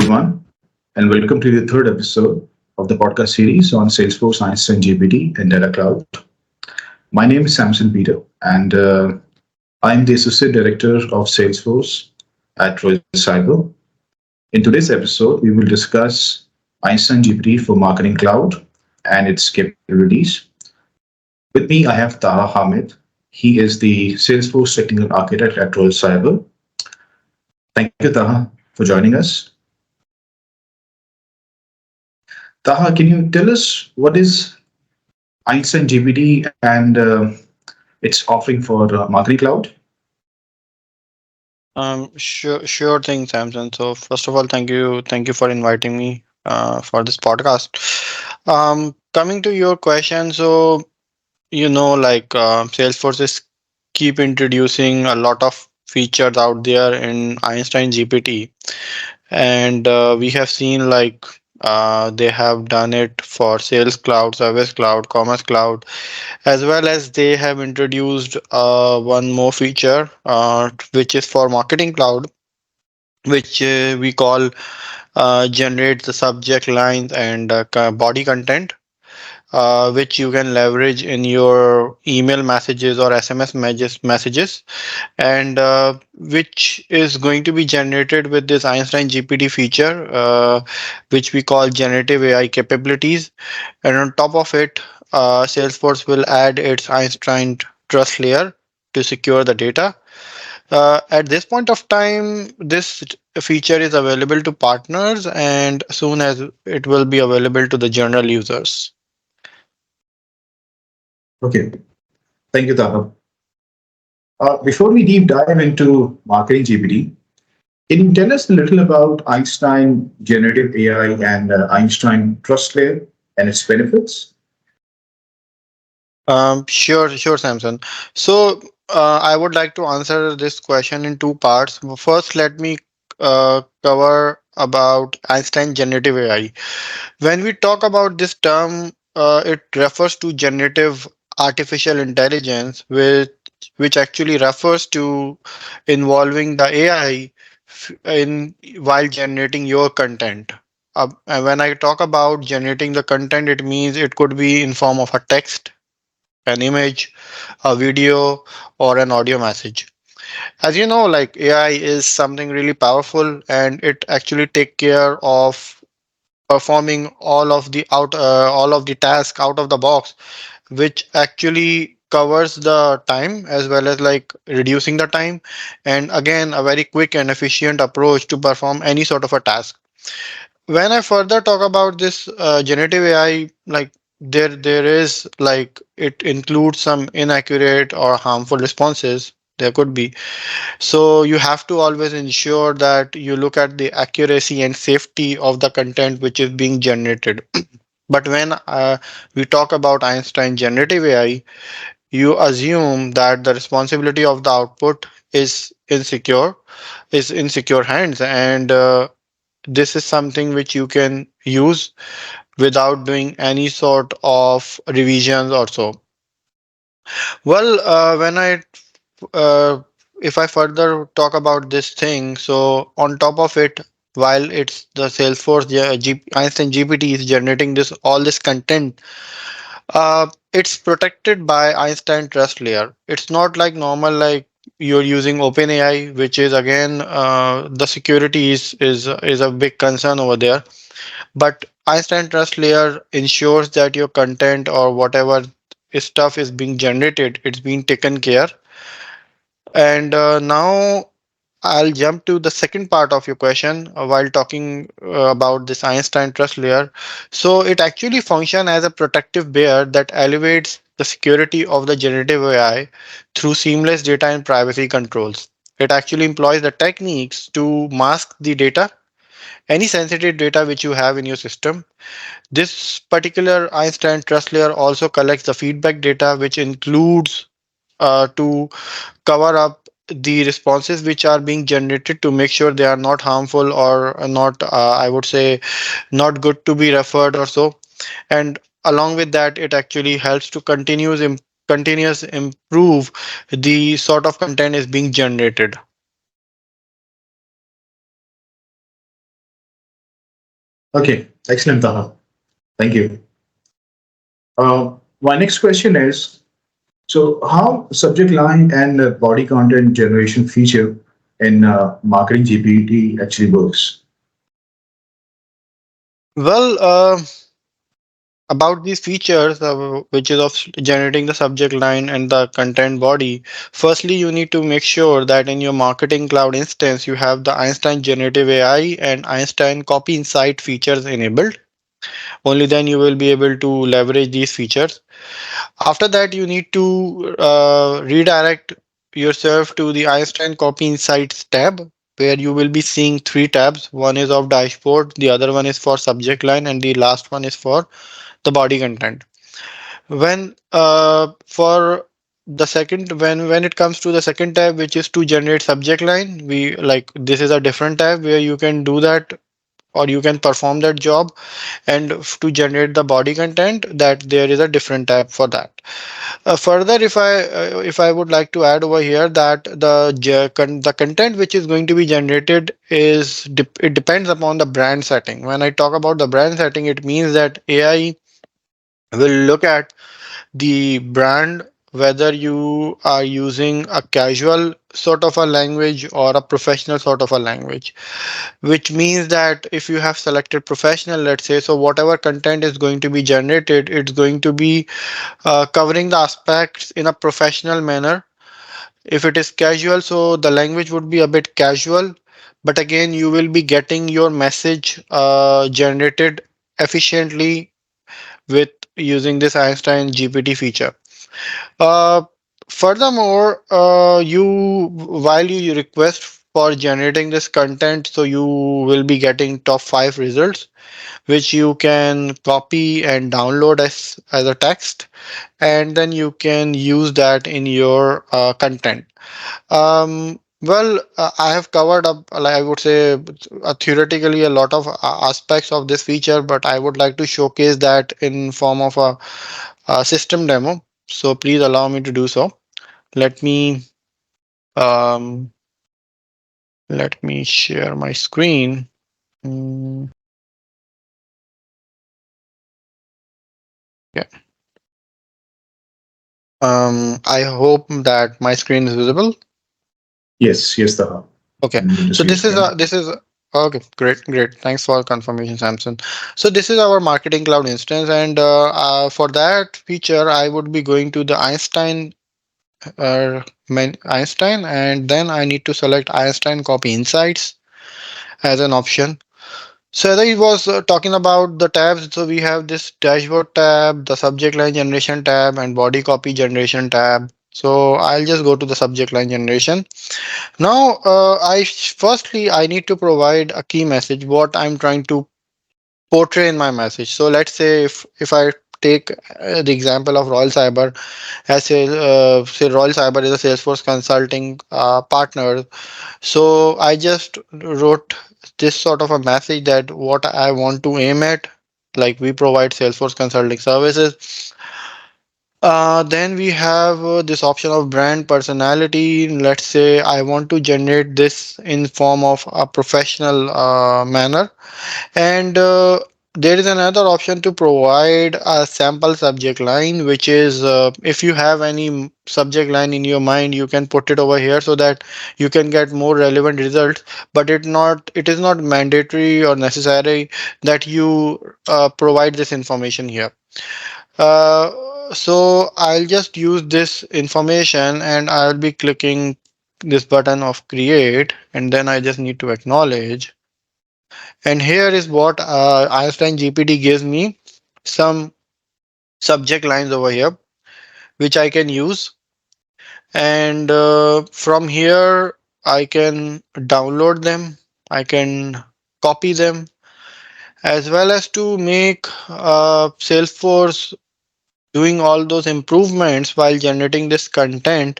everyone, and welcome to the third episode of the podcast series on Salesforce, Einstein GPT, and Data Cloud. My name is Samson Peter, and I'm the Associate Director of Salesforce at Royal Cyber. In today's episode, we will discuss Einstein GPT for Marketing Cloud and its capabilities. With me, I have Taha Hamid. He is the Salesforce Technical Architect at Royal Cyber. Thank you, Taha, for joining us. Taha, can you tell us what is Einstein GPT and its offering for Marketing Cloud? Sure thing, Samson. So first of all, thank you for inviting me for this podcast. Coming to your question, so Salesforce is keep introducing a lot of features out there in Einstein GPT, and we have seen they have done it for Sales Cloud, Service Cloud, Commerce Cloud, as well as they have introduced one more feature, which is for Marketing Cloud, which we call generate the subject lines and body content, which you can leverage in your email messages or SMS messages, and which is going to be generated with this Einstein GPT feature, which we call generative AI capabilities. And on top of it, Salesforce will add its Einstein trust layer to secure the data. At this point of time, this feature is available to partners, and soon as it will be available to the general users. Okay, thank you, Taha. Before we deep dive into Marketing GPT, can you tell us a little about Einstein Generative AI and Einstein Trust Layer and its benefits? Sure, Samson. So, I would like to answer this question in two parts. First, let me cover about Einstein generative AI. When we talk about this term, it refers to generative artificial intelligence, which actually refers to involving the AI in while generating your content. And when I talk about generating the content, it means it could be in form of a text, an image, a video, or an audio message. As you know, like AI is something really powerful, and it actually take care of performing all of the task out of the box, which actually covers the time as well as like reducing the time, and again a very quick and efficient approach to perform any sort of a task. When I further talk about this generative AI, like there is like it includes some inaccurate or harmful responses. There could be. So you have to always ensure that you look at the accuracy and safety of the content which is being generated. But when we talk about Einstein generative AI, you assume that the responsibility of the output is in secure hands, and this is something which you can use without doing any sort of revisions or so. Well, when I uh, if I further talk about this thing, so on top of it, while it's the Salesforce Einstein GPT is generating this all this content, it's protected by Einstein Trust Layer. It's not like normal like you're using OpenAI, which is again the security is a big concern over there. But Einstein Trust Layer ensures that your content or whatever stuff is being generated, it's being taken care. And now I'll jump to the second part of your question while talking about this Einstein trust layer. So it actually functions as a protective layer that elevates the security of the generative AI through seamless data and privacy controls. It actually employs the techniques to mask the data, any sensitive data which you have in your system. This particular Einstein trust layer also collects the feedback data, which includes to cover up the responses which are being generated to make sure they are not harmful or not, I would say, not good to be referred or so. And along with that, it actually helps to continuous improve the sort of content is being generated. Okay, excellent, Taha. Thank you. My next question is, so how subject line and body content generation feature in marketing GPT actually works? Well, about these features, which is of generating the subject line and the content body. Firstly, you need to make sure that in your marketing cloud instance, you have the Einstein Generative AI and Einstein Copy Insight features enabled. Only then you will be able to leverage these features. After that, you need to redirect yourself to the Einstein Copy Insights tab, where you will be seeing three tabs. One is of dashboard, the other one is for subject line, and the last one is for the body content. When for the second when it comes to the second tab, which is to generate subject line, we like this is a different tab where you can do that or you can perform that job. And to generate the body content, that there is a different tab for that. Further, if I would like to add over here that the content which is going to be generated it depends upon the brand setting. When I talk about the brand setting, it means that AI will look at the brand, whether you are using a casual sort of a language or a professional sort of a language, which means that if you have selected professional, let's say, so whatever content is going to be generated, it's going to be covering the aspects in a professional manner. If it is casual, so the language would be a bit casual, but again you will be getting your message generated efficiently with using this Einstein GPT feature. uh, Furthermore, while you request for generating this content, so you will be getting top five results, which you can copy and download as a text, and then you can use that in your content. I have covered up, like I would say, theoretically a lot of aspects of this feature, but I would like to showcase that in form of a system demo. So please allow me to do so. Let me um, let me share my screen. Mm, yeah. I hope that my screen is visible. Yes, yes, Taha. Okay. I'm able to So see your screen. this is okay. Great, great. Thanks for confirmation, Samson. So this is our marketing cloud instance, and for that feature, I would be going to the Einstein, and then I need to select Einstein Copy Insights as an option. So as I was talking about the tabs, so we have this dashboard tab, the subject line generation tab, and body copy generation tab. So I'll just go to the subject line generation. Now, firstly I need to provide a key message, what I'm trying to portray in my message. So let's say if I take the example of Royal Cyber, as say Royal Cyber is a Salesforce consulting partner. So I just wrote this sort of a message that what I want to aim at, like we provide Salesforce consulting services. Then we have this option of brand personality. Let's say I want to generate this in form of a professional manner, and there is another option to provide a sample subject line, which is if you have any subject line in your mind, you can put it over here so that you can get more relevant results. But it is not mandatory or necessary that you provide this information here. So I'll just use this information and I'll be clicking this button of create, and then I just need to acknowledge. And here is what Einstein GPT gives me, some subject lines over here, which I can use. And from here, I can download them, I can copy them, as well as to make Salesforce doing all those improvements while generating this content.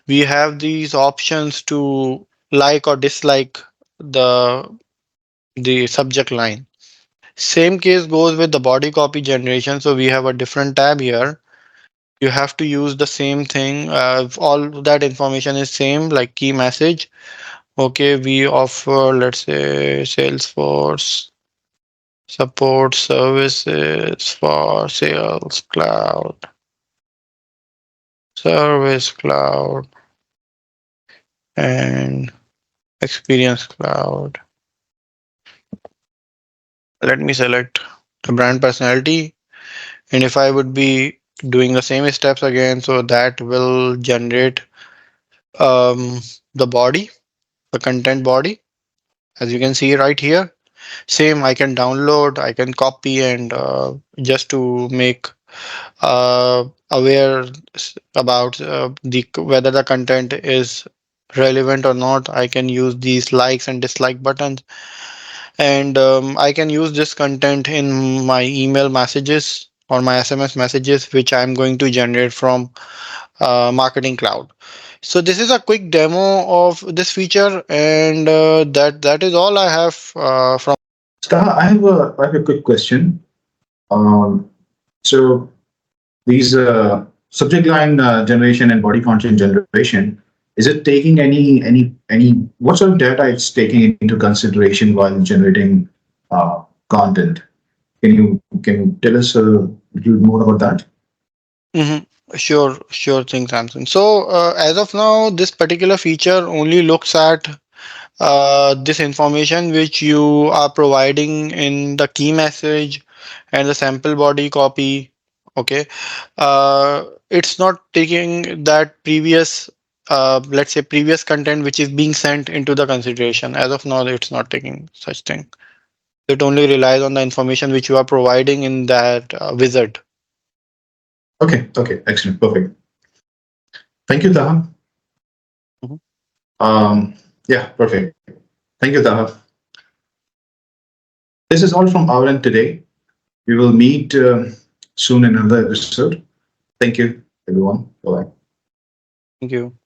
We have these options to like or dislike the the subject line. Same case goes with the body copy generation. So we have a different tab here. You have to use the same thing. All that information is same, like key message. Okay, we offer, let's say, Salesforce. Support services for Sales Cloud, Service Cloud, and Experience Cloud. Let me select the brand personality. And if I would be doing the same steps again, so that will generate um, the body, the content body, as you can see right here. Same, I can download, I can copy, and just to make aware about the whether the content is relevant or not, I can use these likes and dislike buttons, and I can use this content in my email messages or my SMS messages, which I'm going to generate from Marketing Cloud. So this is a quick demo of this feature, and that is all I have from. Taha, I have a quick question. Um, so these subject line generation and body content generation, is it taking any what sort of data it's taking into consideration while generating content? Can you tell us a little more about that? Mhm. Sure thing, Samson. So as of now, this particular feature only looks at this information which you are providing in the key message and the sample body copy. Okay, it's not taking that previous, let's say, previous content which is being sent into the consideration. As of now, it's not taking such thing. It only relies on the information which you are providing in that wizard. Okay, excellent, perfect. Thank you, Taha. Mhm. Yeah, perfect. Thank you, Taha. This is all from our end today. We will meet soon in another episode. Thank you, everyone. Bye bye. Thank you.